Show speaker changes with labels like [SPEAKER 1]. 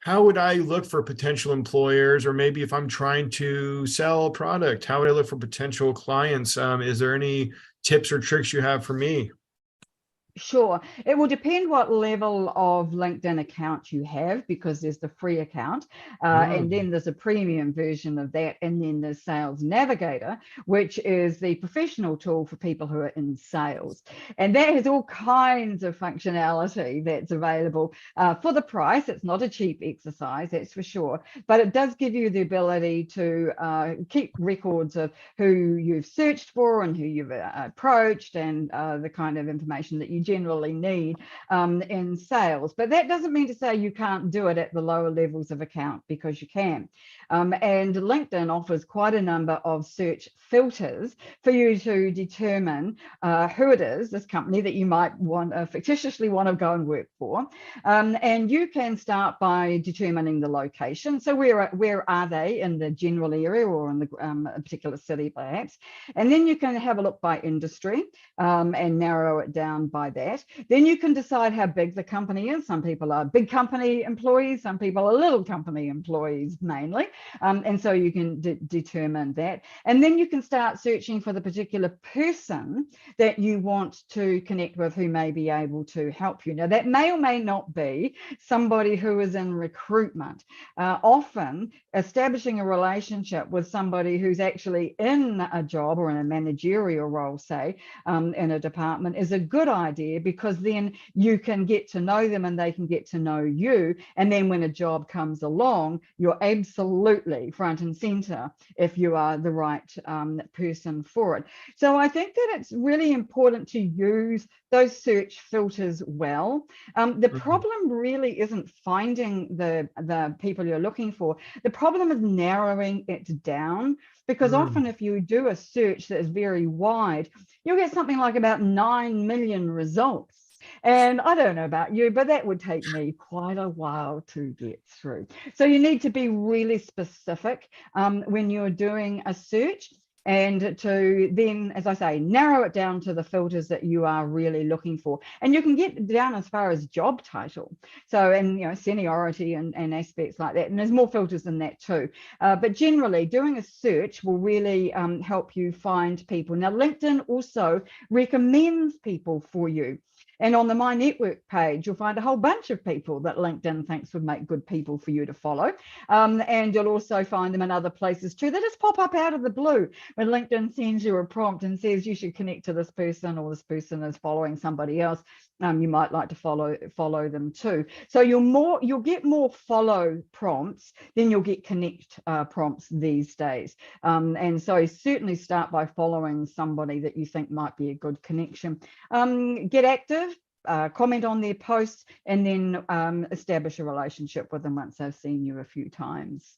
[SPEAKER 1] How would I look for potential employers, or maybe if I'm trying to sell a product, how would I look for potential clients? Is there any tips or tricks you have for me?
[SPEAKER 2] Sure. It will depend what level of LinkedIn account you have, because there's the free account, and
[SPEAKER 1] Mm,
[SPEAKER 2] then there's a premium version of that, and then there's Sales Navigator, which is the professional tool for people who are in sales. And that has all kinds of functionality that's available for the price. It's not a cheap exercise, that's for sure, but it does give you the ability to keep records of who you've searched for and who you've approached, and the kind of information that you generally need in sales. But that doesn't mean to say you can't do it at the lower levels of account, because you can. And LinkedIn offers quite a number of search filters for you to determine who it is, this company that you might want fictitiously want to go and work for. And you can start by determining the location. So where are they in the general area, or in the a particular city perhaps? And then you can have a look by industry, and narrow it down by that. Then you can decide how big the company is. Some people are big company employees, some people are little company employees mainly. And so you can determine that. And then you can start searching for the particular person that you want to connect with, who may be able to help you. Now, that may or may not be somebody who is in recruitment. Often establishing a relationship with somebody who's actually in a job or in a managerial role, say, in a department, is a good idea, because then you can get to know them and they can get to know you. And then when a job comes along, you're absolutely front and center if you are the right person for it. So I think that it's really important to use those search filters well. The
[SPEAKER 1] mm,
[SPEAKER 2] problem really isn't finding the people you're looking for. The problem is narrowing it down, because often
[SPEAKER 1] mm.
[SPEAKER 2] if you do a search that is very wide, you'll get something like about 9 million results. And I don't know about you, but that would take me quite a while to get through. So you need to be really specific when you're doing a search, and to then, as I say, narrow it down to the filters that you are really looking for. And you can get down as far as job title. So, and seniority and aspects like that. And there's more filters than that too. But generally, doing a search will really help you find people. Now, LinkedIn also recommends people for you. And on the My Network page, you'll find a whole bunch of people that LinkedIn thinks would make good people for you to follow. And you'll also find them in other places too. They just pop up out of the blue when LinkedIn sends you a prompt and says you should connect to this person, or this person is following somebody else. You might like to follow them too. So you'll get more follow prompts than you'll get connect prompts these days. And so certainly start by following somebody that you think might be a good connection. Get active. Comment on their posts, and then establish a relationship with them once they've seen you a few times.